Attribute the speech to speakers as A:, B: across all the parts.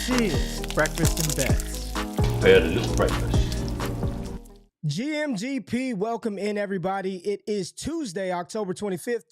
A: This is Breakfast in Bets.
B: Prepare a little breakfast.
A: GMGP, welcome in everybody. It is Tuesday, October 25th,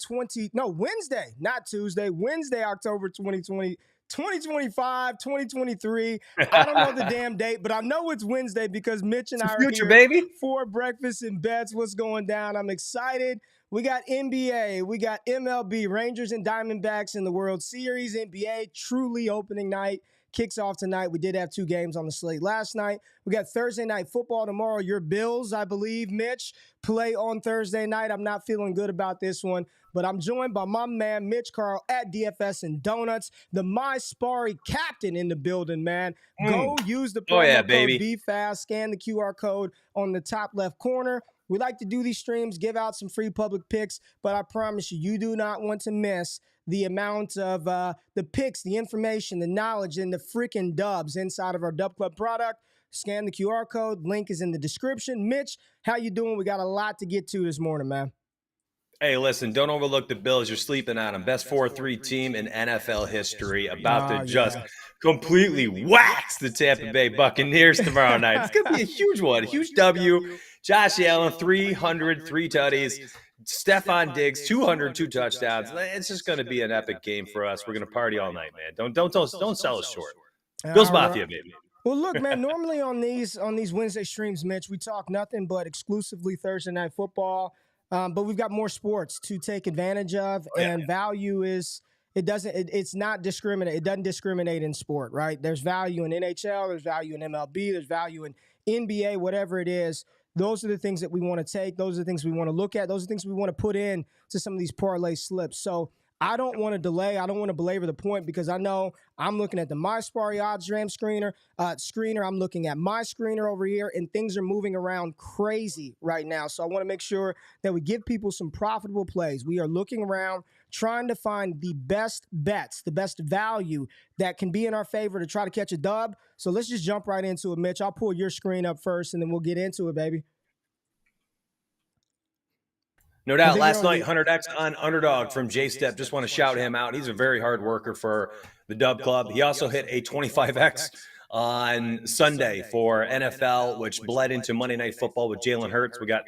A: Wednesday, not Tuesday, Wednesday, October 2020, 2025, 2023. I don't know the damn date, but I know it's Wednesday because Mitch and I are here
C: baby.
A: for Breakfast in Bets. What's going down? I'm excited. We got NBA, we got MLB, Rangers and Diamondbacks in the World Series. NBA, truly opening night. Kicks off tonight. We did have 2 games on the slate last night. We got Thursday night football tomorrow. Your Bills, I believe, Mitch, play on Thursday night. I'm not feeling good about this one, but I'm joined by my man, Mitch Carl at DFS and Donuts, the My Sparry captain in the building, man. Go use the promo code BFAST, scan the QR code on the top left corner. We like to do these streams, give out some free public picks, but I promise you, you do not want to miss the amount of the picks, the information, the knowledge, and the freaking dubs inside of our Dubclub product. Scan the QR code. Link is in the description. Mitch, how you doing? We got a lot to get to this morning, man.
C: Hey, listen, don't overlook the Bills. You're sleeping on them. Best 4-3 team in NFL history. About to just completely wax the Tampa Bay Buccaneers tomorrow night. It's going to be a huge one, a huge W. Josh Allen, 300, 3 tutties. Stephon Diggs, 200, 2 touchdowns. It's just going to be an epic game for us. We're going to party all night, man. Don't sell us short. Bills Mafia, baby.
A: Well, look, man, normally on these Wednesday streams, Mitch, we talk nothing but exclusively Thursday night football. But we've got more sports to take advantage of, and value is it's not discriminate. It doesn't discriminate in sport, right? There's value in NHL, there's value in MLB, there's value in NBA, whatever it is. Those are the things that we want to take. Those are the things we want to look at. Those are the things we want to put in to some of these parlay slips. So I don't want to delay. I don't want to belabor the point because I know I'm looking at the My Sparry odds jam screener. I'm looking at my screener over here, and things are moving around crazy right now. So I want to make sure that we give people some profitable plays. We are looking around, trying to find the best bets, the best value that can be in our favor to try to catch a dub. So let's just jump right into it, Mitch. I'll pull your screen up first, and then we'll get into it, baby.
C: No doubt. Last night, 100X on Underdog from J-Step. Just want to shout him out. He's a very hard worker for the Dubclub. He also hit a 25X on Sunday for NFL, which bled into Monday Night Football with Jalen Hurts. We got,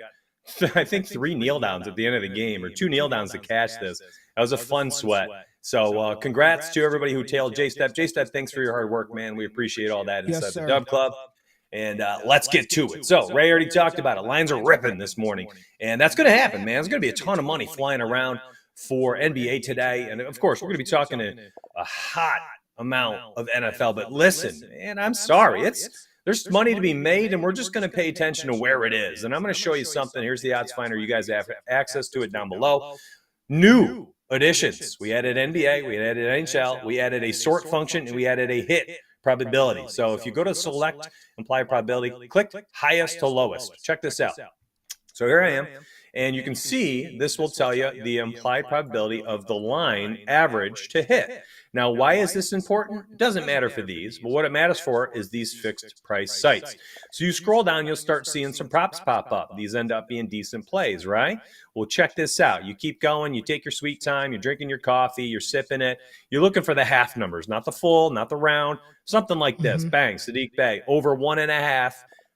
C: I think, 3 kneel downs at the end of the game, or 2 kneel downs to cash this. That was a fun sweat. So congrats to everybody who tailed J-Step. J-Step, thanks for your hard work, man. We appreciate all that inside the Dubclub. And let's get to it. So Ray already talked about it. Lines are ripping this morning. And that's going to happen, man. There's going to be a ton of money flying around for NBA today. And, of course, we're going to be talking a hot amount of NFL. But listen, man, I'm sorry. There's money to be made, and we're just going to pay attention to where it is. And I'm going to show you something. Here's the odds finder. You guys have access to it down below. New additions. We added NBA. We added NHL. We added a sort function, and we added a hit probability. So if you go to select implied probability, click highest to lowest. Check this out. So here I am, and you can see this will tell you the implied probability of the line average to hit. Now, why is this important? It doesn't matter for these, but what it matters for is these fixed price sites. So you scroll down, you'll start seeing some props pop up. These end up being decent plays, right? Well, check this out. You keep going, you take your sweet time, you're drinking your coffee, you're sipping it. You're looking for the half numbers, not the full, not the round, something like this. Bang, Sadiq Bey, over 1.5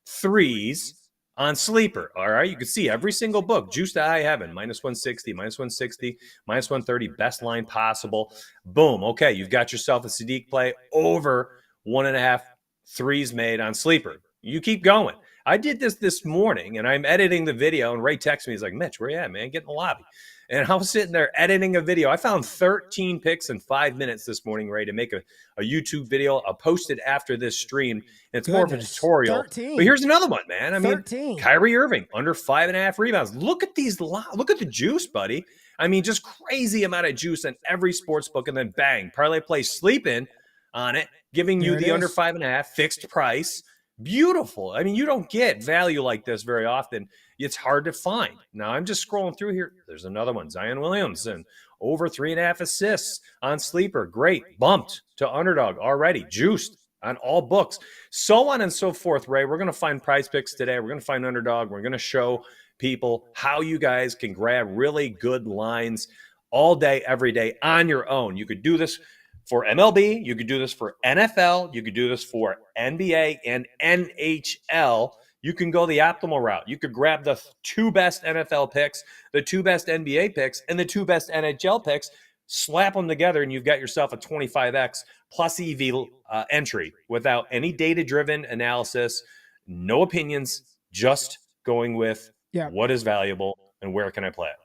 C: threes on Sleeper. All right, you can see every single book, juice to high heaven, -160, -160, -130, best line possible. Boom. Okay, you've got yourself a Sadiq play over 1.5 threes made on Sleeper. You keep going. I did this morning, and I'm editing the video, and Ray texts me. He's like, Mitch, where you at, man? Get in the lobby. And I was sitting there editing a video. I found 13 picks in 5 minutes this morning, Ray, to make a YouTube video. I'll post it after this stream. And it's more of a tutorial. 13. But here's another one, man. I mean, 13. Kyrie Irving, under 5.5 rebounds. Look at these. Look at the juice, buddy. I mean, just crazy amount of juice in every sports book. And then bang, parlay play sleeping on it, giving you the under 5.5 fixed price. Beautiful. I mean, you don't get value like this very often. It's hard to find. Now, I'm just scrolling through here. There's another one, Zion Williamson, over 3.5 assists on Sleeper. Great. Bumped to Underdog already. Juiced on all books. So on and so forth, Ray. We're going to find prize picks today. We're going to find Underdog. We're going to show people how you guys can grab really good lines all day, every day on your own. You could do this for MLB. You could do this for NFL. You could do this for NBA and NHL. You can go the optimal route. You could grab the 2 best NFL picks, the 2 best NBA picks, and the 2 best NHL picks, slap them together, and you've got yourself a 25x plus EV entry without any data-driven analysis, no opinions, just going with what is valuable and where can I play it.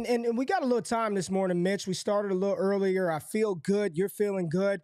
A: And we got a little time this morning, Mitch. We started a little earlier. I feel good. You're feeling good.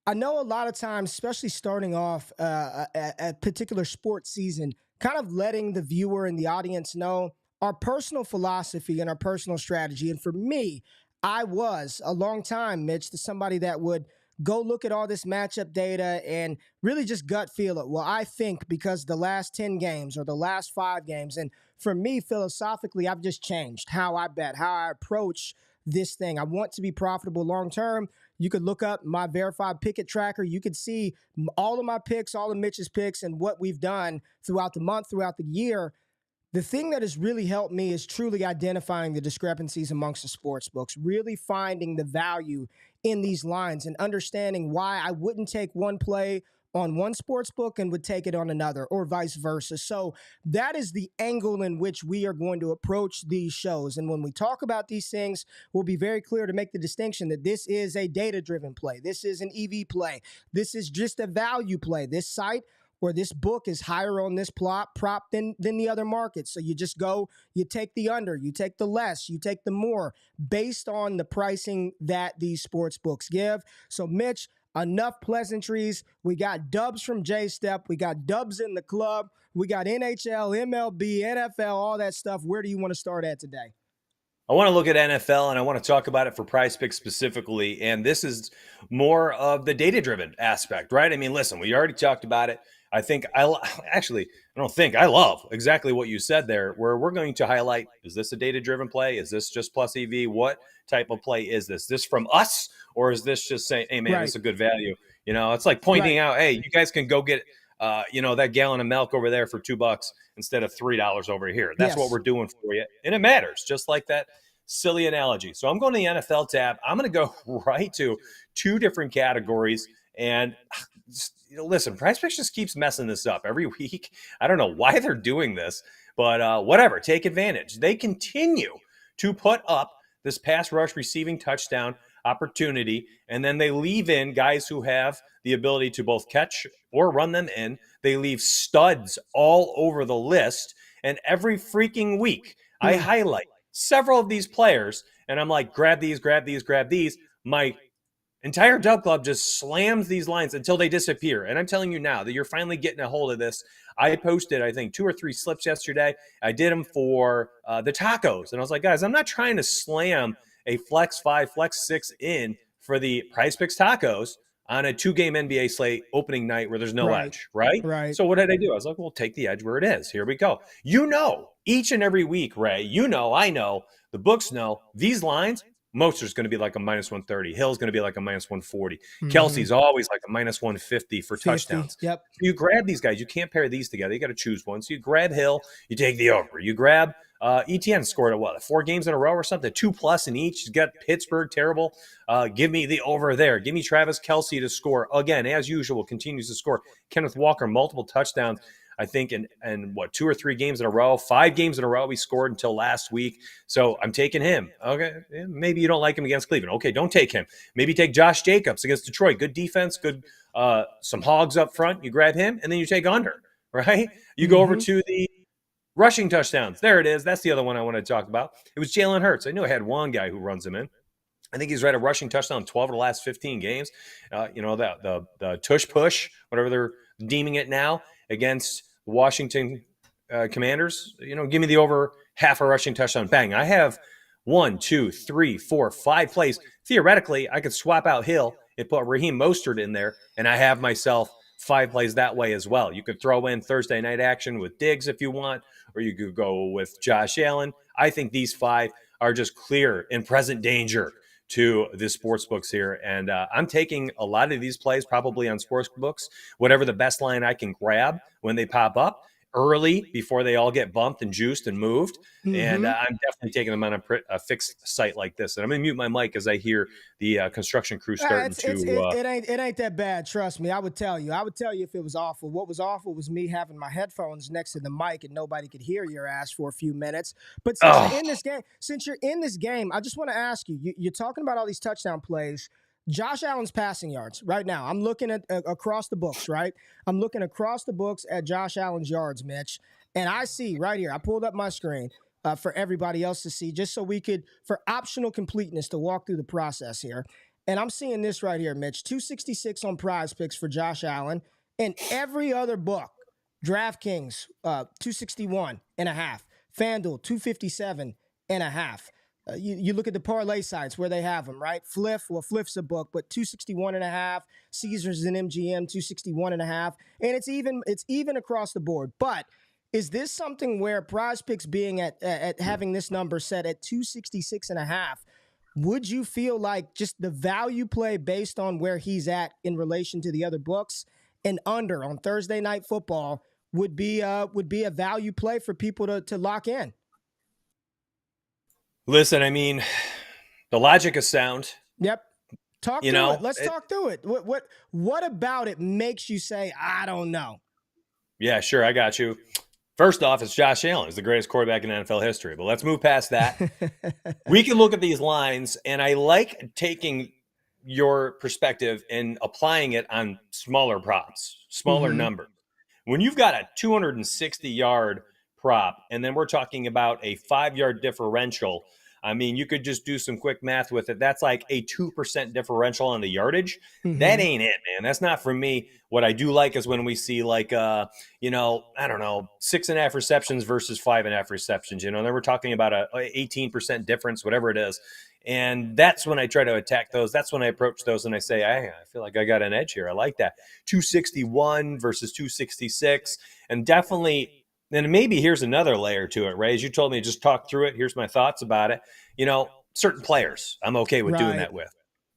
A: I know a lot of times, especially starting off a particular sports season, kind of letting the viewer and the audience know our personal philosophy and our personal strategy. And for me, I was a long time, Mitch, to somebody that would go look at all this matchup data and really just gut feel it. Well, I think because the last 10 games or the last 5 games, and for me, philosophically, I've just changed how I bet, how I approach this thing. I want to be profitable long term. You could look up my verified picket tracker. You could see all of my picks, all of Mitch's picks, and what we've done throughout the month, throughout the year. The thing that has really helped me is truly identifying the discrepancies amongst the sports books, really finding the value in these lines and understanding why I wouldn't take one play on one sports book and would take it on another, or vice versa. So that is the angle in which we are going to approach these shows. And when we talk about these things, we'll be very clear to make the distinction that this is a data-driven play. This is an EV play. This is just a value play. This site or this book is higher on this prop than the other markets. So you just go, you take the under, you take the less, you take the more based on the pricing that these sports books give. So Mitch, enough pleasantries. We got dubs from J-Step. We got dubs in the club. We got NHL, MLB, NFL, all that stuff. Where do you want to start at today?
C: I want to look at NFL, and I want to talk about it for Prize Picks specifically. And this is more of the data-driven aspect, right? I mean, listen, we already talked about it. I love exactly what you said there, where we're going to highlight, is this a data-driven play? Is this just plus EV? What type of play is this? This from us, or is this just saying, hey, man, This is a good value? You know, it's like pointing out, hey, you guys can go get, that gallon of milk over there for $2 instead of $3 over here. That's what we're doing for you. And it matters, just like that silly analogy. So I'm going to the NFL tab. I'm going to go right to 2 different categories. And listen, Prize Picks just keeps messing this up every week. I don't know why they're doing this, but whatever, take advantage. They continue to put up this pass rush receiving touchdown opportunity, and then they leave in guys who have the ability to both catch or run them in. They leave studs all over the list, and every freaking week I highlight several of these players, and I'm like, grab these, grab these, grab these. My entire Dubclub just slams these lines until they disappear. And I'm telling you now that you're finally getting a hold of this. I posted, I think, 2 or 3 slips yesterday. I did them for the tacos. And I was like, guys, I'm not trying to slam a flex 5, flex 6 in for the Prize Picks tacos on a 2-game NBA slate opening night where there's no edge, right? So what did I do? I was like, well, take the edge where it is. Here we go. You know, each and every week, Ray, I know, the books know, these lines, Moster's going to be like a minus 130. Hill's going to be like a minus 140. Mm-hmm. Kelsey's always like a minus 150 for touchdowns.
A: Yep.
C: So you grab these guys. You can't pair these together. You got to choose one. So you grab Hill. You take the over. You grab ETN scored 4 games in a row or something, 2+ in each. You got Pittsburgh, terrible. Give me the over there. Give me Travis Kelce to score again, as usual. Continues to score. Kenneth Walker, multiple touchdowns. I think in 2 or 3 games in a row, 5 games in a row he scored until last week. So I'm taking him. Okay, maybe you don't like him against Cleveland. Okay, don't take him. Maybe take Josh Jacobs against Detroit. Good defense, good some hogs up front. You grab him, and then you take under, right? You go over to the rushing touchdowns. There it is. That's the other one I want to talk about. It was Jalen Hurts. I knew I had one guy who runs him in. I think he's read a rushing touchdown 12 of the last 15 games. The tush push, whatever they're deeming it now, against Washington Commanders. Give me the over half a rushing touchdown. Bang. I have 1, 2, 3, 4, 5 plays. Theoretically, I could swap out Hill and put Raheem Mostert in there, and I have myself 5 plays that way as well. You could throw in Thursday night action with Diggs if you want, or you could go with Josh Allen. I think these 5 are just clear and present danger to the sports books here. And I'm taking a lot of these plays probably on sports books, whatever the best line I can grab when they pop up. early before they all get bumped and juiced and moved. And
A: Mhm.
C: I'm definitely taking them on a fixed site like this. And I'm going to mute my mic as I hear the construction crew starting
A: It ain't that bad. Trust me. I would tell you. I would tell you if it was awful. What was awful was me having my headphones next to the mic and nobody could hear your ass for a few minutes. But since you're in this game, I just want to ask you. You're talking about all these touchdown plays. Josh Allen's passing yards right now. I'm looking at across the books. Right. I'm looking across the books at Josh Allen's yards, Mitch, and I see right here. I pulled up my screen. For everybody else to see, just so we could, for optional completeness, to walk through the process here. And I'm seeing this right here, Mitch, 266 on Prize Picks for Josh Allen. And every other book, DraftKings, 261 and a half, FanDuel, 257 and a half. You look at the parlay sites where they have them, right? Fliff's a book, but 261 and a half. Caesars and MGM, 261 and a half. And it's even across the board. But is this something where Prize Picks being at having this number set at 266 and a half, would you feel like just the value play based on where he's at in relation to the other books and under on Thursday Night Football would be a value play for people to lock in?
C: Listen, I mean, the logic is sound.
A: Yep. Talk through it. Let's talk through it. What about it makes you say, I don't know?
C: Yeah, sure. I got you. First off, it's Josh Allen. He's the greatest quarterback in NFL history. But let's move past that. We can look at these lines, and I like taking your perspective and applying it on smaller props, smaller numbers. When you've got a 260-yard prop, and then we're talking about a 5-yard differential, I mean, you could just do some quick math with it. That's like a 2% differential on the yardage. That ain't it, man. That's not for me. What I do like is when we see like, I don't know, 6.5 receptions versus 5.5 receptions. Then we're talking about a 18% difference, whatever it is. And that's when I try to attack those. That's when I approach those and I say, I feel like I got an edge here. I like that. 261 versus 266. And definitely, and maybe here's another layer to it, Ray. As you told me, just talk through it. Here's my thoughts about it. Certain players I'm okay with doing that with.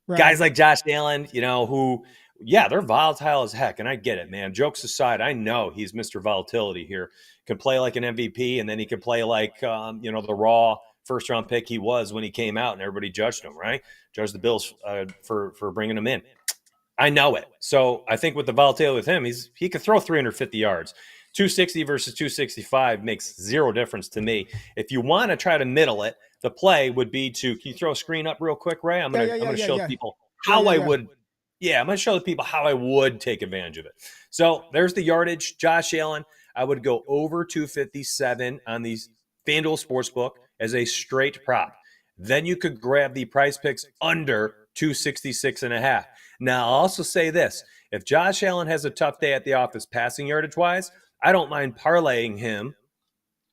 C: Right. Guys like Josh Allen, who, they're volatile as heck. And I get it, man. Jokes aside, I know he's Mr. Volatility here. Can play like an MVP, and then he can play like, the raw first-round pick he was when he came out, and everybody judged him, right? Judged the Bills for bringing him in. I know it. So I think with the volatility with him, he could throw 350 yards. 260 versus 265 makes zero difference to me. If you want to try to middle it, the play would be can you throw a screen up real quick, Ray? I'm gonna show people how I would. Yeah, I'm gonna show the people how I would take advantage of it. So there's the yardage. Josh Allen, I would go over 257 on these FanDuel Sportsbook as a straight prop. Then you could grab the Prize Picks under 266 and a half. Now, I'll also say this. If Josh Allen has a tough day at the office passing yardage-wise, I don't mind parlaying him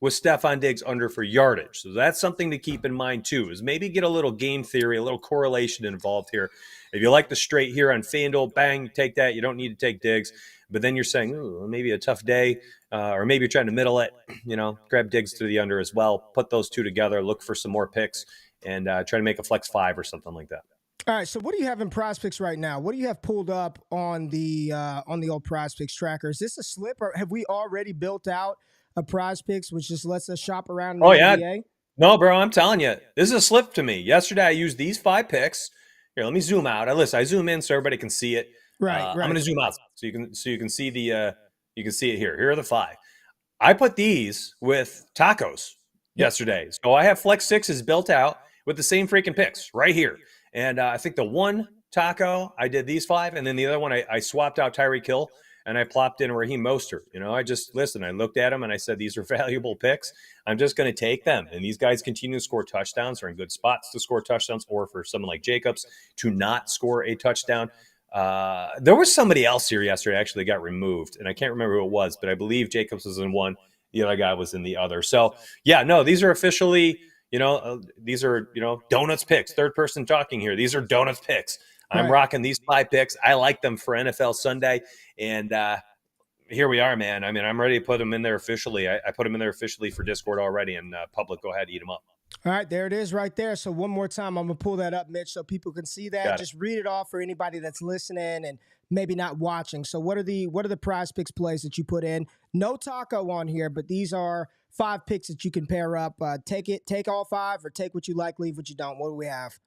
C: with Stephon Diggs under for yardage. So that's something to keep in mind too, is maybe get a little game theory, a little correlation involved here. If you like the straight here on FanDuel, bang, take that. You don't need to take Diggs. But then you're saying, ooh, maybe a tough day, or maybe you're trying to middle it, grab Diggs to the under as well. Put those two together, look for some more picks, and try to make a flex 5 or something like that.
A: All right, so what do you have in Prize Picks right now? What do you have pulled up on the old Prize Picks tracker? Is this a slip, or have we already built out a Prize Picks which just lets us shop around in the NBA?
C: No, bro, I'm telling you, this is a slip to me. Yesterday, I used these 5 picks. Here, let me zoom out. I zoom in so everybody can see it.
A: Right.
C: I'm going to zoom out so you can see you can see it here. Here are the 5. I put these with tacos yesterday, so I have Flex 6s built out with the same freaking picks right here. And I think the one taco, I did these 5, and then the other one, I swapped out Tyreek Hill, and I plopped in Raheem Mostert. I looked at them, and I said, these are valuable picks. I'm just going to take them. And these guys continue to score touchdowns, are in good spots to score touchdowns, or for someone like Jacobs to not score a touchdown. There was somebody else here yesterday actually got removed, and I can't remember who it was, but I believe Jacobs was in one. The other guy was in the other. So, these are officially – these are, donuts picks, third person talking here. These are donuts picks. I'm rocking these 5 picks. I like them for NFL Sunday. And here we are, man. I mean, I'm ready to put them in there officially. I put them in there officially for Discord already, and public, go ahead, eat them up.
A: All right, there it is right there. So one more time, I'm going to pull that up, Mitch, so people can see that. Just read it off for anybody that's listening and maybe not watching. So what are the prize picks plays that you put in? No taco on here, but these are 5 picks that you can pair up. Take all 5 or take what you like, leave what you don't. What do we have?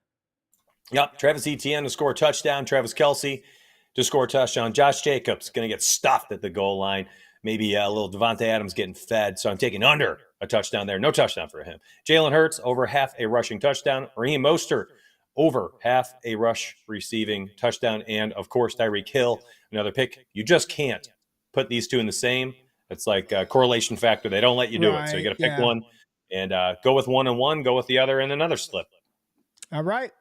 C: Yep, Travis Etienne to score a touchdown. Travis Kelce to score a touchdown. Josh Jacobs going to get stuffed at the goal line. Maybe a little Devontae Adams getting fed. So I'm taking under a touchdown there. No touchdown for him. Jalen Hurts over half a rushing touchdown. Raheem Mostert over half a rush receiving touchdown. And, of course, Tyreek Hill, another pick. You just can't put these two in the same. It's like a correlation factor. They don't let you do it. So you got to pick one and go with one and one, go with the other in another slip.
A: All right.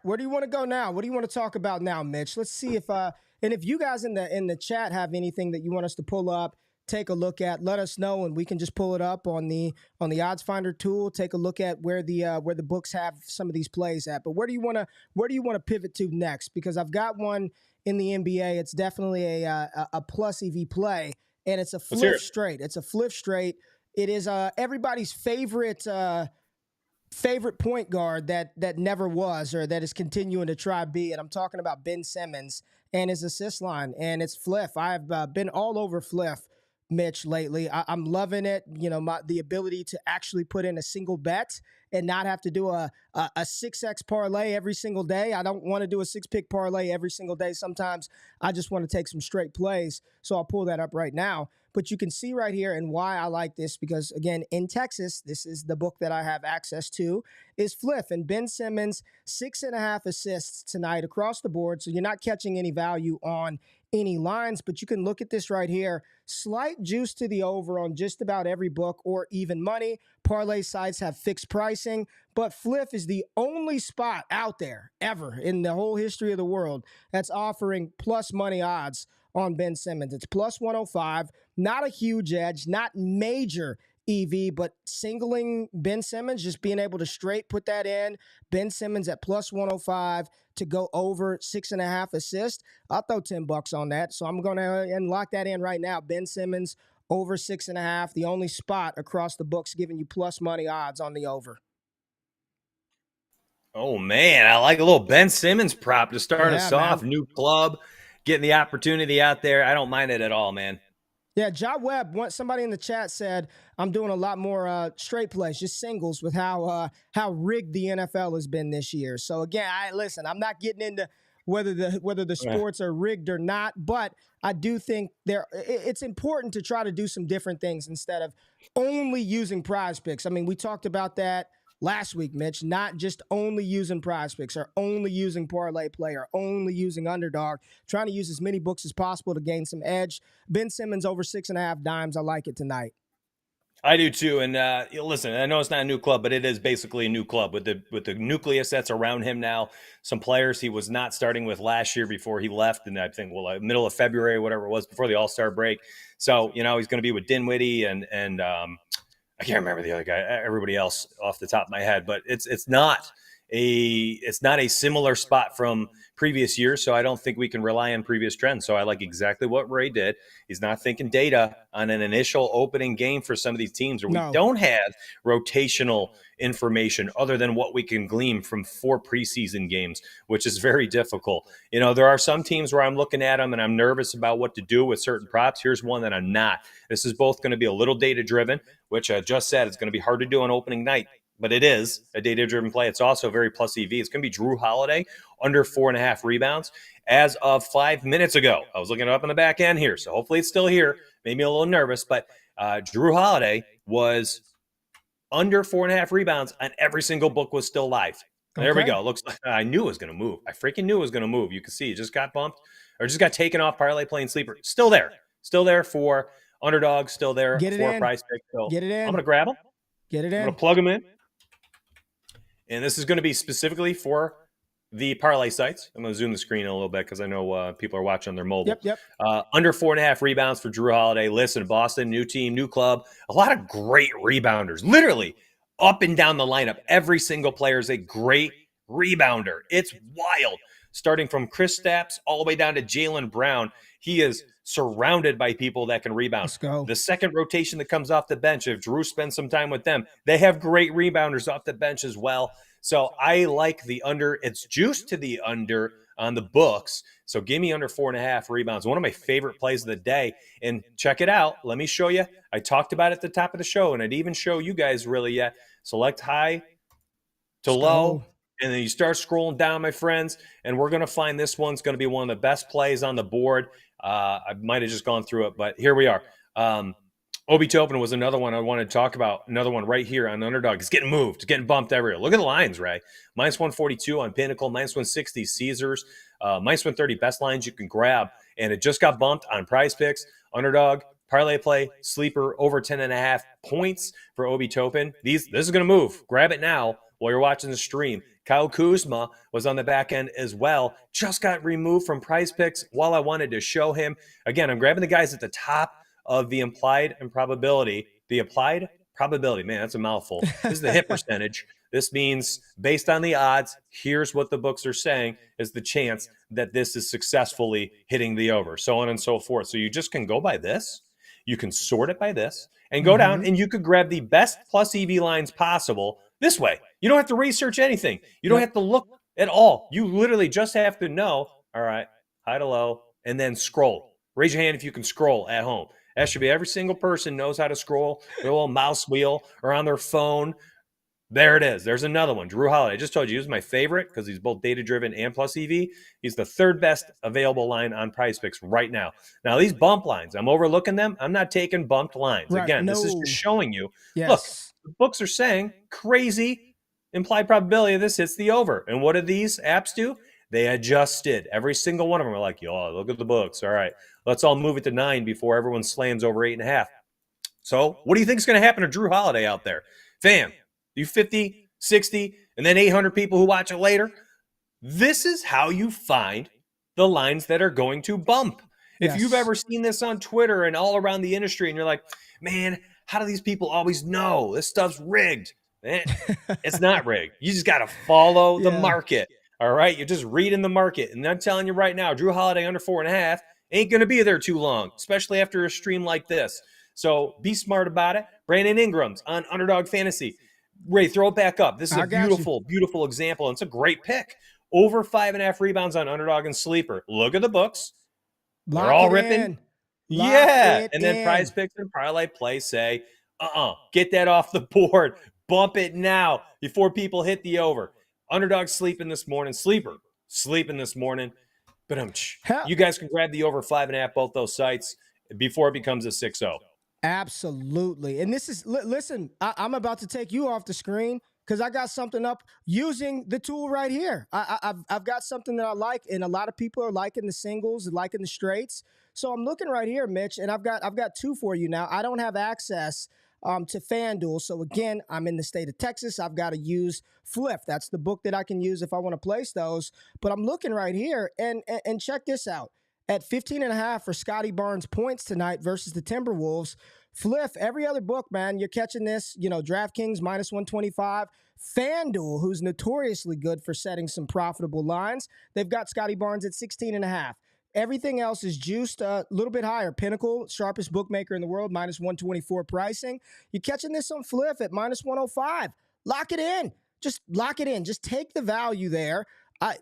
A: Where do you want to go now? What do you want to talk about now, Mitch? Let's see if and if you guys in the chat have anything that you want us to pull up, take a look at, let us know, and we can just pull it up on the odds finder tool. Take a look at where the books have some of these plays at. But where do you want to pivot to next? Because I've got one in the NBA. It's definitely a plus EV play, and it's a flip straight. It's a flip straight. It is everybody's favorite point guard that never was, or that is continuing to try be, and I'm talking about Ben Simmons and his assist line, and it's Fliff. I've been all over Fliff, Mitch, lately. I'm loving it. You know, the ability to actually put in a single bet and not have to do a 6X parlay every single day. I don't want to do a 6-pick parlay every single day. Sometimes I just want to take some straight plays, so I'll pull that up right now. But you can see right here, and why I like this, because, again, in Texas, this is the book that I have access to, is Fliff. And Ben Simmons, 6.5 assists tonight across the board, so you're not catching any value on any lines, but you can look at this right here. Slight juice to the over on just about every book, or even money. Parlay sites have fixed pricing, but Fliff is the only spot out there ever in the whole history of the world that's offering plus money odds on Ben Simmons. It's plus 105, not a huge edge, not major EV, but singling Ben Simmons, just being able to straight put that in. Ben Simmons at plus 105 to go over 6.5 assists. I'll throw $10 on that. So I'm going to lock that in right now. Ben Simmons over 6.5, the only spot across the books giving you plus money odds on the over.
C: Oh, man, I like a little Ben Simmons prop to start us off. New club, getting the opportunity out there. I don't mind it at all, man.
A: Yeah, Ja Webb, somebody in the chat said, I'm doing a lot more straight plays, just singles, with how rigged the NFL has been this year. So, again, listen, I'm not getting into whether the sports are rigged or not, but I do think it's important to try to do some different things instead of only using prize picks. I mean, we talked about that last week, Mitch, not just only using prize picks or only using parlay play or only using underdog, trying to use as many books as possible to gain some edge. Ben Simmons over 6.5 dimes. I like it tonight.
C: I do too. And listen, I know it's not a new club, but it is basically a new club with the nucleus that's around him now. Some players he was not starting with last year before he left, and I think middle of February, whatever it was, before the All-Star break. So he's going to be with Dinwiddie and I can't remember the other guy, everybody else off the top of my head, but it's not a similar spot from previous years. So I don't think we can rely on previous trends. So I like exactly what Ray did. He's not thinking data on an initial opening game for some of these teams where we don't have rotational information other than what we can glean from 4 preseason games, which is very difficult. There are some teams where I'm looking at them and I'm nervous about what to do with certain props. Here's one that I'm not. This is both going to be a little data driven, which I just said it's going to be hard to do on opening night, but it is a data-driven play. It's also very plus EV. It's going to be Drew Holiday under 4.5 rebounds. As of 5 minutes ago, I was looking it up in the back end here, so hopefully it's still here. Made me a little nervous, but Drew Holiday was under 4.5 rebounds, and every single book was still live. There we go. Looks like I knew it was going to move. I freaking knew it was going to move. You can see it just got bumped or just got taken off parlay playing sleeper. Still there for underdog. Still there for price pick. So
A: get it in.
C: I'm going to grab them.
A: Get it in.
C: I'm going to plug them in. And this is going to be specifically for the parlay sites. I'm going to zoom the screen a little bit because I know people are watching on their mobile.
A: Yep.
C: Under 4.5 rebounds for Drew Holiday. Listen, Boston, new team, new club. A lot of great rebounders. Literally up and down the lineup. Every single player is a great rebounder. It's wild. Starting from Chris Stapps all the way down to Jaylen Brown. He is surrounded by people that can rebound.
A: Let's go.
C: The second rotation that comes off the bench, if Drew spends some time with them, they have great rebounders off the bench as well. So I like the under. It's juiced to the under on the books. So give me under 4.5 rebounds. One of my favorite plays of the day. And check it out. Let me show you. I talked about it at the top of the show, and I didn't even show you guys really yet. Select high to low, and then you start scrolling down, my friends, and we're going to find this one's going to be one of the best plays on the board. I might have just gone through it, but here we are. Obi Toppin was another one I wanted to talk about. Another one right here on Underdog. It's getting moved. It's getting bumped everywhere. Look at the lines, Ray. Minus 142 on Pinnacle. Minus 160 Caesars. Minus 130 best lines you can grab. And it just got bumped on Prize Picks. Underdog, parlay play, sleeper, over 10.5 points for Obi Toppin. This is going to move. Grab it now while you're watching the stream. Kyle Kuzma was on the back end as well. Just got removed from Prize Picks while I wanted to show him. Again, I'm grabbing the guys at the top of the implied and probability. The applied probability, man, that's a mouthful. This is the hit percentage. This means based on the odds, here's what the books are saying is the chance that this is successfully hitting the over, so on and so forth. So you just can go by this. You can sort it by this and go down, and you could grab the best plus EV lines possible this way. You don't have to research anything. You don't have to look at all. You literally just have to know, all right, high to low, and then scroll. Raise your hand if you can scroll at home. That should be every single person knows how to scroll their little mouse wheel or on their phone. There it is. There's another one. Drew Holiday. I just told you he was my favorite because he's both data-driven and plus EV. He's the third best available line on Prize Picks right now. Now, these bump lines, I'm overlooking them. I'm not taking bumped lines.
A: Right,
C: Again, this is just showing you.
A: Yes.
C: Look, the books are saying crazy implied probability of this hits the over. And what do these apps do? They adjusted. Every single one of them are like, yo, look at the books. All right, let's all move it to 9 before everyone slams over 8.5. So what do you think is going to happen to Drew Holiday out there? Fam, you 50, 60, and then 800 people who watch it later. This is how you find the lines that are going to bump. Yes. If you've ever seen this on Twitter and all around the industry and you're like, man, how do these people always know this stuff's rigged? It's not rigged. You just got to follow the market. All right, you're just reading the market. And I'm telling you right now, Drew Holiday under 4.5 ain't going to be there too long, especially after a stream like this. So be smart about it. Brandon Ingram's on Underdog Fantasy. Ray, throw it back up. This is a beautiful, beautiful example. And it's a great pick. Over 5.5 rebounds on Underdog and Sleeper. Look at the books. They're all ripping. Yeah. And then Prize Picks and Parlay Play say, get that off the board. Bump it now before people hit the over. Underdog sleeping this morning. Sleeper sleeping this morning. But you guys can grab the over 5.5 both those sites before it becomes a 6-0.
A: Absolutely. And this is, listen, I'm about to take you off the screen because I got something up using the tool right here. I've got something that I like, and a lot of people are liking the singles, liking the straights. So I'm looking right here, Mitch, and I've got two for you now. I don't have access to FanDuel. So again, I'm in the state of Texas. I've got to use Flip. That's the book that I can use if I want to place those. But I'm looking right here, and check this out. At 15.5 for Scotty Barnes points tonight versus the Timberwolves. Flip, every other book, man, you're catching this. DraftKings minus 125. FanDuel, who's notoriously good for setting some profitable lines, they've got Scotty Barnes at 16.5. Everything else is juiced a little bit higher. Pinnacle, sharpest bookmaker in the world, minus 124 pricing. You're catching this on Flip at minus 105. Lock it in. Just lock it in. Just take the value there.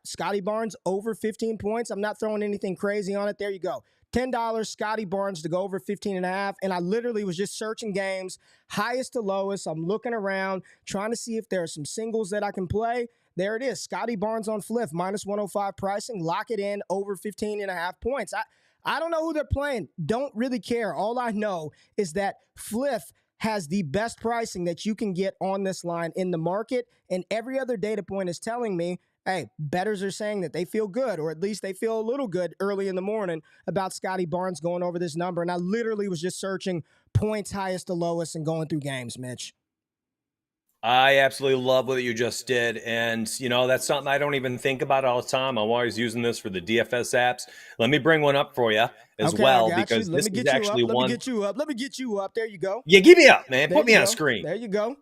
A: Scotty Barnes over 15 points. I'm not throwing anything crazy on it. There you go. $10, Scotty Barnes to go over 15.5. And I literally was just searching games, highest to lowest. I'm looking around, trying to see if there are some singles that I can play. There it is. Scotty Barnes on Flip, minus 105 pricing. Lock it in, over 15.5 points. I don't know who they're playing. Don't really care. All I know is that Flip has the best pricing that you can get on this line in the market. And every other data point is telling me, hey, bettors are saying that they feel good, or at least they feel a little good early in the morning about Scotty Barnes going over this number. And I literally was just searching points highest to lowest and going through games, Mitch.
C: I absolutely love what you just did. And, that's something I don't even think about all the time. I'm always using this for the DFS apps. Let me bring one up for you as well, because this is actually one.
A: Let me get you up. Let me get you up. There you go.
C: Yeah, give me up, man. Put me on screen.
A: There you go.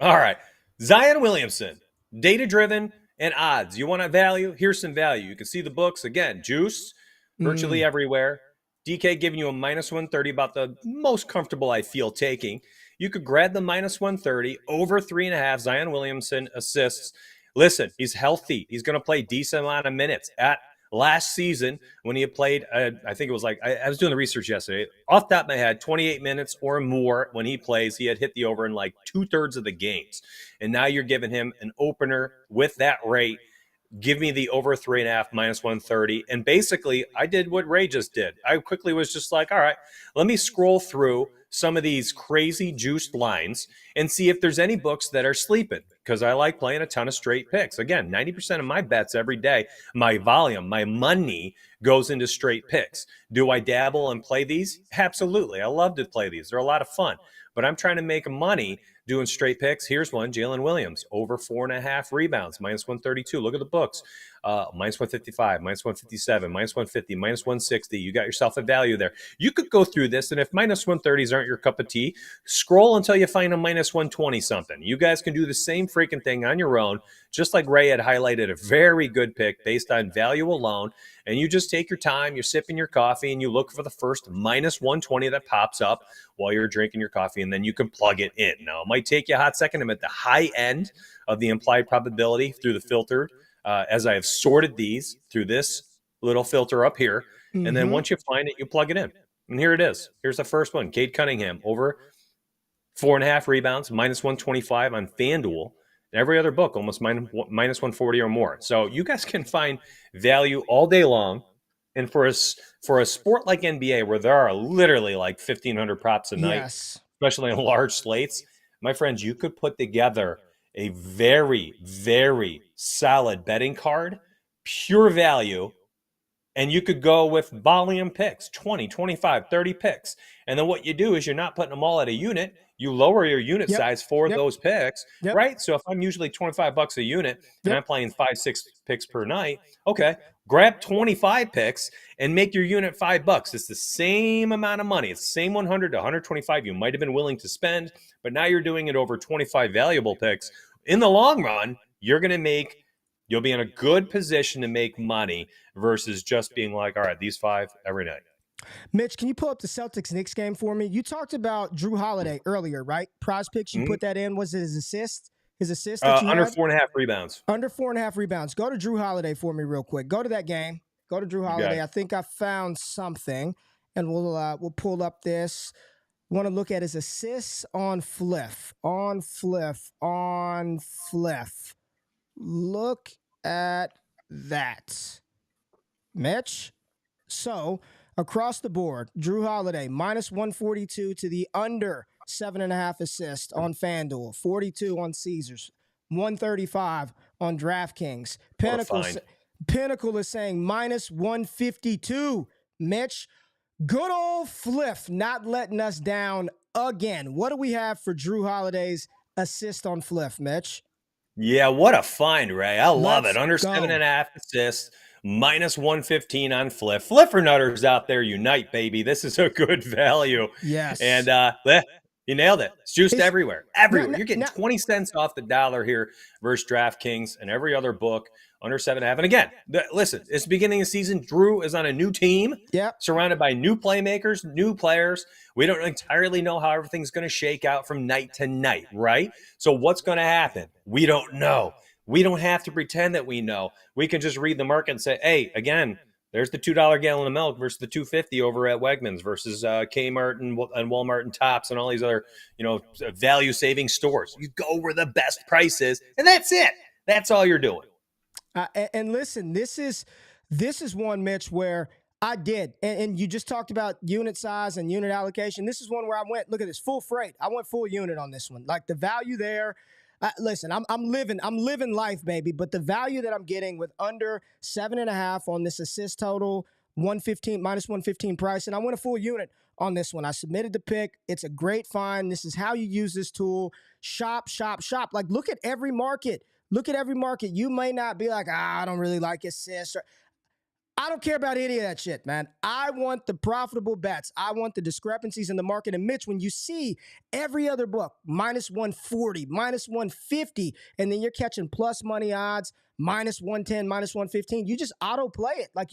C: All right. Zion Williamson, data-driven and odds. You want a value? Here's some value. You can see the books. Again, juice virtually everywhere. DK giving you a minus 130, about the most comfortable I feel taking. You could grab the minus 130 over 3.5. Zion Williamson assists. Listen, he's healthy. He's going to play decent amount of minutes. At last season, when he had played, I think it was like, I was doing the research yesterday. Off the top of my head, 28 minutes or more when he plays, he had hit the over in like 2/3 of the games. And now you're giving him an opener with that rate. Give me the over 3.5 minus 130. And basically, I did what Ray just did. I quickly was just like, all right, let me scroll through some of these crazy juiced lines and see if there's any books that are sleeping, because I like playing a ton of straight picks. Again, 90% of my bets every day, my volume, my money goes into straight picks. Do I dabble and play these? Absolutely. I love to play these. They're a lot of fun. But I'm trying to make money doing straight picks. Here's one, Jalen Williams, over 4.5 rebounds, minus 132. Look at the books. Minus 155, minus 157, minus 150, minus 160. You got yourself a value there. You could go through this, and if minus 130s aren't your cup of tea, scroll until you find a minus 120 something. You guys can do the same freaking thing on your own, just like Ray had highlighted a very good pick based on value alone. And you just take your time, you're sipping your coffee, and you look for the first minus 120 that pops up while you're drinking your coffee, and then you can plug it in. Now, it might take you a hot second. I'm at the high end of the implied probability through the filter, as I have sorted these through this little filter up here. Mm-hmm. And then once you find it, you plug it in. And here it is. Here's the first one. Cade Cunningham, over 4.5 rebounds, minus 125 on FanDuel. And every other book, almost minus 140 or more. So you guys can find value all day long. And for a sport like NBA, where there are literally like 1,500 props a night, especially on large slates, my friends, you could put together a very, very solid betting card, pure value, and you could go with volume picks, 20, 25, 30 picks. And then what you do is you're not putting them all at a unit. You lower your unit size for those picks, right? So if I'm usually $25 a unit and I'm playing 5-6 picks per night, okay, grab 25 picks and make your unit $5. It's the same amount of money. It's the same 100 to 125 you might have been willing to spend, but now you're doing it over 25 valuable picks. In the long run, you'll be in a good position to make money versus just being like, all right, these 5 every night.
A: Mitch, can you pull up the Celtics-Knicks game for me? You talked about Drew Holiday earlier, right? Prize picks, you put that in. Was it his assist? His assist that you
C: under
A: had?
C: 4.5 rebounds.
A: Under 4.5 rebounds. Go to Drew Holiday for me real quick. Go to that game. Go to Drew Holiday. I think I found something, and we'll pull up this. Want to look at his assists on Fliff. Look at that. Mitch? So, across the board, Drew Holiday, minus 142 to the under 7.5 assists on FanDuel, 42 on Caesars, 135 on DraftKings. Pinnacle is saying minus 152. Mitch, good old Fliff not letting us down again. What do we have for Drew Holiday's assist on Fliff, Mitch?
C: Yeah, what a find, Ray. I love it. Under 7.5 assists. Minus 115 on Fliff. Fliffer nutters out there, unite, baby. This is a good value.
A: Yes.
C: And you nailed it. It's juiced everywhere. You're getting 20 cents off the dollar here versus DraftKings and every other book under 7.5. And again, listen, it's the beginning of the season. Drew is on a new team, surrounded by new playmakers, new players. We don't entirely know how everything's going to shake out from night to night, right? So what's going to happen? We don't know. We don't have to pretend that we know. We can just read the market and say, hey, again, there's the $2 gallon of milk versus the $2.50 over at Wegmans versus Kmart and Walmart and Tops and all these other, value-saving stores. You go where the best price is, and that's it. That's all you're doing.
A: And listen, this is one, Mitch, where I did. And you just talked about unit size and unit allocation. This is one where I went, look at this, full freight. I went full unit on this one. Like the value there. Listen, I'm living life, baby. But the value that I'm getting with under 7.5 on this assist total, minus 115 price, and I went a full unit on this one. I submitted the pick. It's a great find. This is how you use this tool. Shop. Like, look at every market. You may not be like, I don't really like assists. I don't care about any of that shit, man. I want the profitable bets. I want the discrepancies in the market. And Mitch, when you see every other book, minus 140, minus 150, and then you're catching plus money odds, minus 110, minus 115, you just auto play it. Like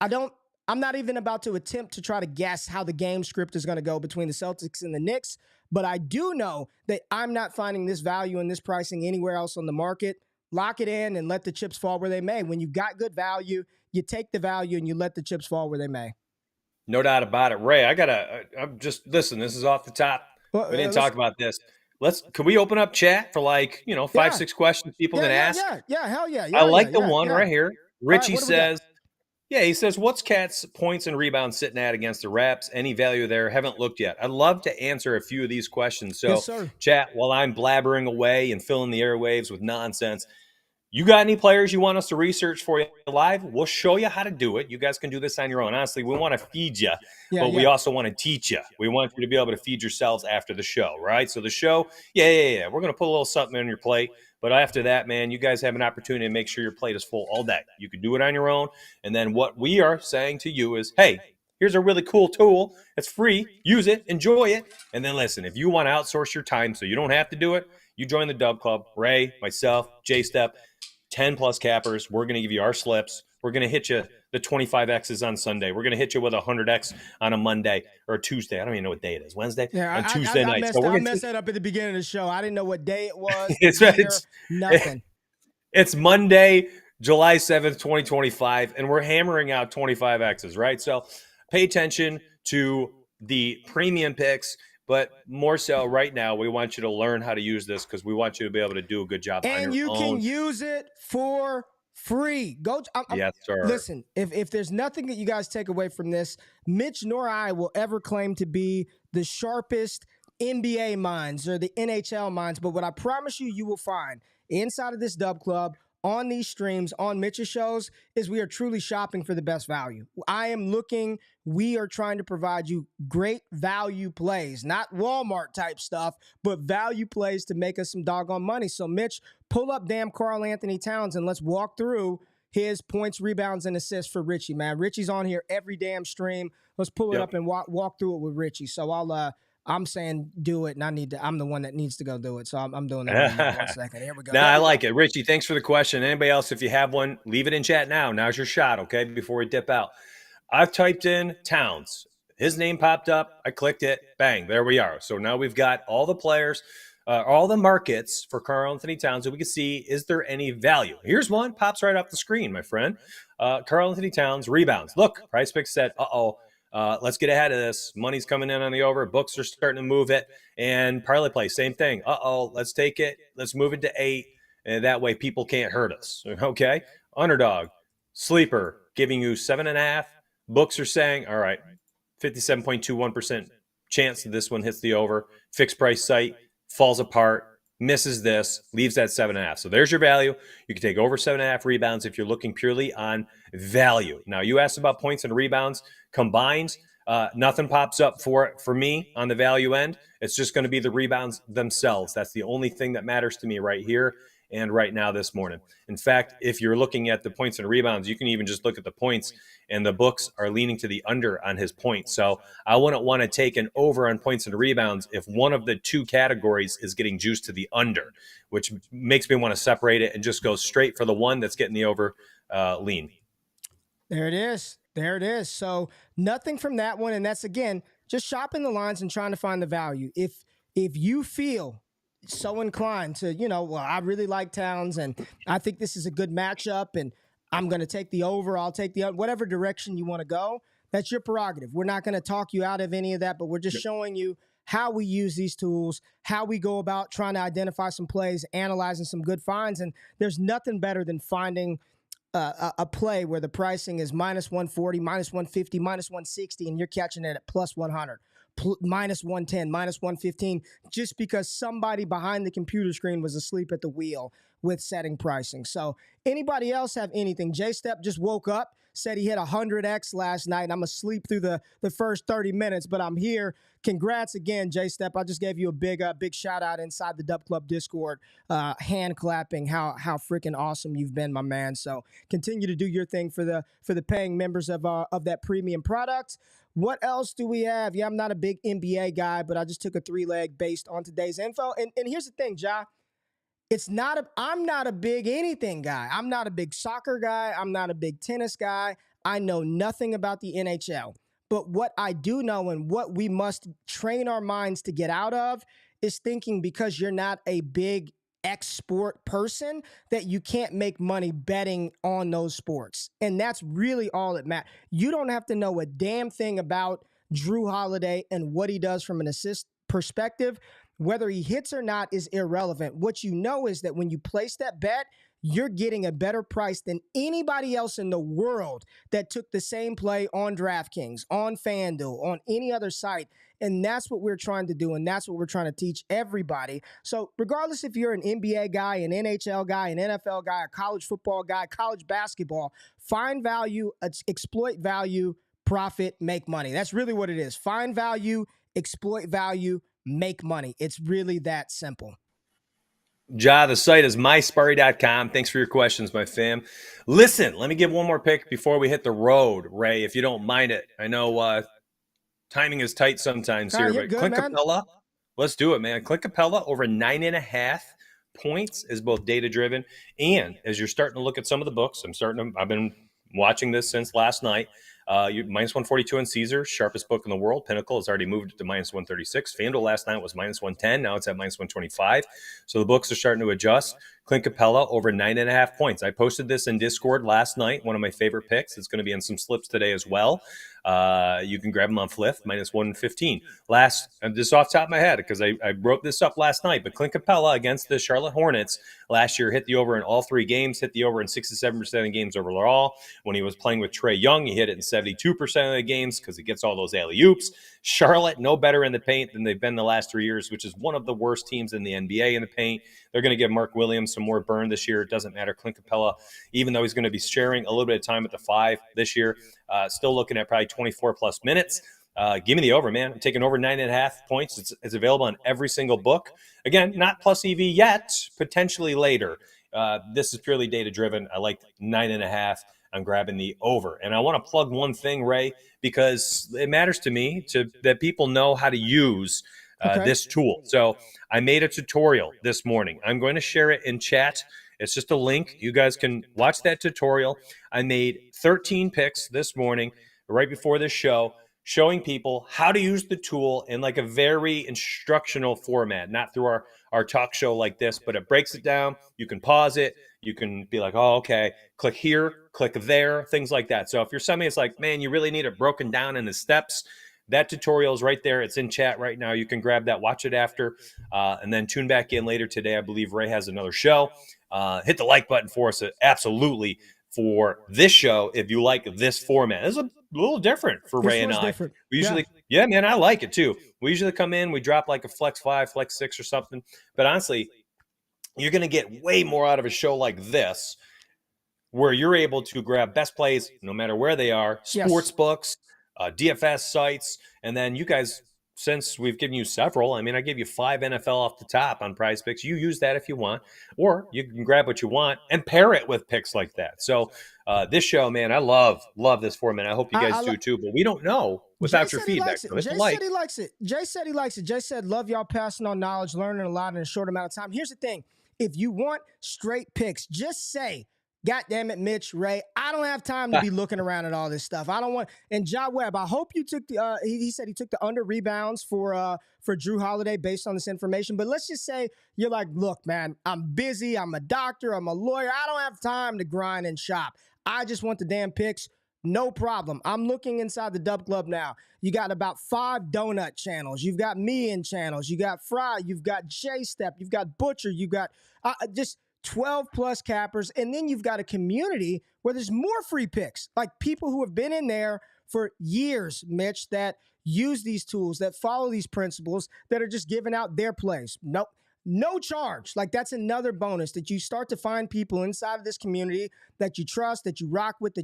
A: I don't I'm not even about to attempt to try to guess how the game script is going to go between the Celtics and the Knicks, but I do know that I'm not finding this value and this pricing anywhere else on the market. Lock it in and let the chips fall where they may. When you've got good value, you take the value and you let the chips fall where they may.
C: No doubt about it. Ray, I'm just, listen, this is off the top. We didn't talk about this. Can we open up chat for 5-6 questions people can ask?
A: Yeah, hell yeah.
C: I like the one right here. Richie
A: right,
C: says, he says, what's Cat's points and rebounds sitting at against the Raps? Any value there? Haven't looked yet. I'd love to answer a few of these questions. So,
A: yes,
C: chat, while I'm blabbering away and filling the airwaves with nonsense, you got any players you want us to research for you live? We'll show you how to do it. You guys can do this on your own. Honestly, we want to feed you, but we also want to teach you. We want you to be able to feed yourselves after the show, right? So the show, we're going to put a little something on your plate. But after that, man, you guys have an opportunity to make sure your plate is full all day. You can do it on your own. And then what we are saying to you is, hey, here's a really cool tool. It's free. Use it. Enjoy it. And then listen, if you want to outsource your time so you don't have to do it, you join the Dubclub. Ray, myself, J-Step, 10-plus cappers. We're going to give you our slips. We're going to hit you the 25Xs on Sunday. We're going to hit you with 100X on a Monday or a Tuesday. I don't even know what day it is. Wednesday?
A: Yeah,
C: on Tuesday night.
A: I messed that up at the beginning of the show. I didn't know what day it was.
C: Nothing. It's Monday, July 7th, 2025, and we're hammering out 25Xs, right? So pay attention to the premium picks. But more so right now, we want you to learn how to use this because we want you to be able to do a good job on your own.
A: And you can use it for free.
C: Yes, sir.
A: Listen, if there's nothing that you guys take away from this, Mitch nor I will ever claim to be the sharpest NBA minds or the NHL minds. But what I promise you will find inside of this Dubclub, on these streams, on Mitch's shows, is we are truly shopping for the best value. We are trying to provide you great value plays, not Walmart type stuff, but value plays to make us some doggone money. So Mitch, pull up damn Karl Anthony Towns and let's walk through his points, rebounds, and assists for Richie, man. Richie's on here every damn stream. Let's pull it up and walk through it with Richie. So I'm saying do it, and I'm the one that needs to go do it. So I'm doing that right now. 1 second. Here we go.
C: I like it. Richie, thanks for the question. Anybody else, if you have one, leave it in chat now. Now's your shot, okay, before we dip out. I've typed in Towns. His name popped up. I clicked it. Bang, there we are. So now we've got all the players, all the markets for Karl Anthony Towns, so we can see, is there any value? Here's one. Pops right off the screen, my friend. Karl Anthony Towns, rebounds. Look, Price Picks said, let's get ahead of this. Money's coming in on the over. Books are starting to move it. And parlay play, same thing. Let's take it. Let's move it to 8. And that way people can't hurt us. Okay? Underdog, sleeper, giving you 7.5. Books are saying, all right, 57.21% chance that this one hits the over. Fixed price site falls apart, misses this, leaves that 7.5. So there's your value. You can take over 7.5 rebounds if you're looking purely on value. Now, you asked about points and rebounds combined. Nothing pops up for me on the value end. It's just going to be the rebounds themselves. That's the only thing that matters to me right here and right now this morning. In fact, if you're looking at the points and rebounds, you can even just look at the points, and the books are leaning to the under on his points. So I wouldn't want to take an over on points and rebounds if one of the two categories is getting juiced to the under, which makes me want to separate it and just go straight for the one that's getting the over lean.
A: There it is. So nothing from that one. And that's, again, just shopping the lines and trying to find the value. If you feel so inclined to, I really like Towns and I think this is a good matchup and I'm going to take the over, I'll take the whatever direction you want to go, that's your prerogative. We're not going to talk you out of any of that, but we're just showing you how we use these tools, how we go about trying to identify some plays, analyzing some good finds. And there's nothing better than finding a play where the pricing is minus 140, minus 150, minus 160, and you're catching it at plus 100. Minus 110, minus 115, just because somebody behind the computer screen was asleep at the wheel with setting pricing. So anybody else have anything? J-Step just woke up, said he hit 100X last night, and I'm asleep through the first 30 minutes, but I'm here. Congrats again, J-Step. I just gave you a big shout out inside the Dubclub Discord, hand clapping how freaking awesome you've been, my man. So continue to do your thing for the paying members of that premium product. What else do we have? Yeah, I'm not a big NBA guy, but I just took a 3-leg based on today's info. And here's the thing, Ja. I'm not a big anything guy. I'm not a big soccer guy. I'm not a big tennis guy. I know nothing about the NHL. But what I do know and what we must train our minds to get out of is thinking because you're not a big X-sport person that you can't make money betting on those sports. And that's really all that matters. You don't have to know a damn thing about Jrue Holiday and what he does from an assist perspective. Whether he hits or not is irrelevant. What you know is that when you place that bet, you're getting a better price than anybody else in the world that took the same play on DraftKings, on FanDuel, on any other site. And that's what we're trying to do, and that's what we're trying to teach everybody. So regardless if you're an NBA guy, an NHL guy, an NFL guy, a college football guy, college basketball, find value, exploit value, profit, make money. That's really what it is. Find value, exploit value, make money. It's really that simple.
C: Ja, the site is mysparry.com. Thanks for your questions, my fam. Listen, let me give one more pick before we hit the road, Ray, if you don't mind it. I know timing is tight sometimes here, but Clint Capella, let's do it, man. Clint Capella over 9.5 points is both data-driven, and as you're starting to look at some of the books, I've been watching this since last night. Minus 142 on Caesar, sharpest book in the world. Pinnacle has already moved it to minus 136. FanDuel last night was minus 110. Now it's at minus 125. So the books are starting to adjust. Clint Capella over 9.5 points. I posted this in Discord last night, one of my favorite picks. It's going to be in some slips today as well. You can grab them on Fliff, minus 115. Just off the top of my head, because I wrote this up last night, but Clint Capella against the Charlotte Hornets last year hit the over in all 3 games, hit the over in 67% of games overall. When he was playing with Trae Young, he hit it in 72% of the games because he gets all those alley-oops. Charlotte, no better in the paint than they've been the last 3 years, which is one of the worst teams in the NBA in the paint. They're going to give Mark Williams some more burn this year. It doesn't matter. Clint Capella, even though he's going to be sharing a little bit of time at the 5 this year, still looking at probably 24-plus minutes. Give me the over, man. I'm taking over 9.5 points. It's available on every single book. Again, not plus EV yet, potentially later. This is purely data-driven. I like 9.5. I'm grabbing the over. And I want to plug one thing, Ray, because it matters to me that people know how to use this tool. So I made a tutorial this morning. I'm going to share it in chat. It's just a link. You guys can watch that tutorial. I made 13 picks this morning right before this show, showing people how to use the tool in like a very instructional format, not through our talk show like this, but it breaks it down. You can pause it. You can be like, oh, okay, click here, click there, things like that. So if you're somebody that's like, man, you really need it broken down into steps, that tutorial is right there. It's in chat right now. You can grab that, watch it after, and then tune back in later today. I believe Ray has another show. Hit the like button for us, absolutely, for this show if you like this format. It's a little different for Ray and I.
A: Different.
C: We usually, yeah, man, I like it too. We usually come in, we drop like a flex 5, flex 6 or something. But honestly, you're going to get way more out of a show like this, where you're able to grab best plays no matter where they are, sports books, DFS sites, and then you guys, since we've given you several, I mean, I gave you 5 NFL off the top on Prize Picks. You use that if you want, or you can grab what you want and pair it with picks like that. So this show, man, I love this format. I hope you guys do too, but we don't know without your feedback. So
A: Jay said he likes it. Jay said he likes it. Jay said, love y'all passing on knowledge, learning a lot in a short amount of time. Here's the thing. If you want straight picks, just say, God damn it, Mitch, Ray, I don't have time to be looking around at all this stuff. I don't want. And Ja Webb, I hope you took the. He said he took the under rebounds for Jrue Holiday based on this information. But let's just say you're like, look, man, I'm busy. I'm a doctor. I'm a lawyer. I don't have time to grind and shop. I just want the damn picks. No problem. I'm looking inside the Dubclub now. You got about 5 donut channels. You've got me in channels. You got Fry. You've got J-Step. You've got Butcher. You've got just 12 plus cappers. And then you've got a community where there's more free picks, like people who have been in there for years, Mitch, that use these tools, that follow these principles, that are just giving out their plays. Nope. No charge. Like, that's another bonus, that you start to find people inside of this community that you trust, that you rock with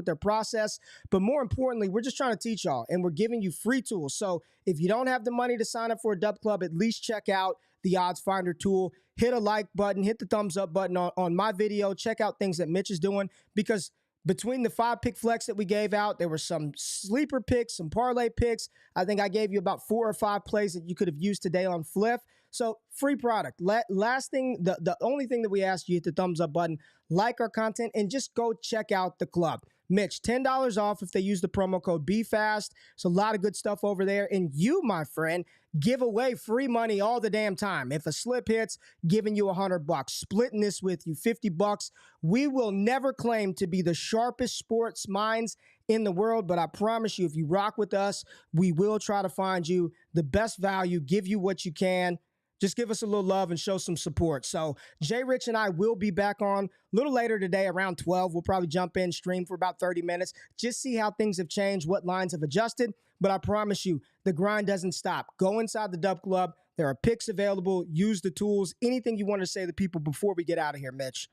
A: their process. But more importantly, we're just trying to teach y'all, and we're giving you free tools. So if you don't have the money to sign up for a Dubclub, at least check out the Odds Finder tool. Hit a like button, hit the thumbs up button on my video. Check out things that Mitch is doing, because between the 5-pick flex that we gave out, there were some sleeper picks, some parlay picks. I think I gave you about 4 or 5 plays that you could have used today on Fliff. So free product. Last thing, the only thing that we ask you, hit the thumbs up button, like our content, and just go check out the club. Mitch, $10 off if they use the promo code BeFast. It's a lot of good stuff over there. And you, my friend, give away free money all the damn time. If a slip hits, giving you $100, splitting this with you, $50. We will never claim to be the sharpest sports minds in the world, but I promise you, if you rock with us, we will try to find you the best value, give you what you can. Just give us a little love and show some support. So JRich and I will be back on a little later today around 12. We'll probably jump in, stream for about 30 minutes, just see how things have changed, what lines have adjusted. But I promise you, the grind doesn't stop. Go inside the Dubclub. There are picks available. Use the tools. Anything you want to say to people before we get out of here, Mitch?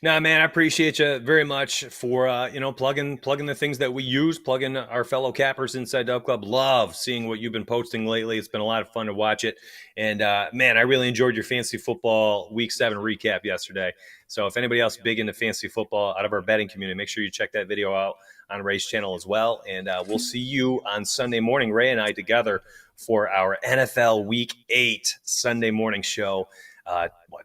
C: No, man, I appreciate you very much for, plugging the things that we use, plugging our fellow cappers inside Dubclub. Love seeing what you've been posting lately. It's been a lot of fun to watch it. And, man, I really enjoyed your fantasy football week 7 recap yesterday. So if anybody else big into fantasy football out of our betting community, make sure you check that video out on Ray's channel as well. And we'll see you on Sunday morning, Ray and I together for our NFL Week 8 Sunday morning show.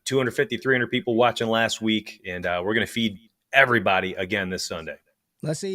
C: 250, 300 people watching last week, and we're going to feed everybody again this Sunday.
A: Let's see.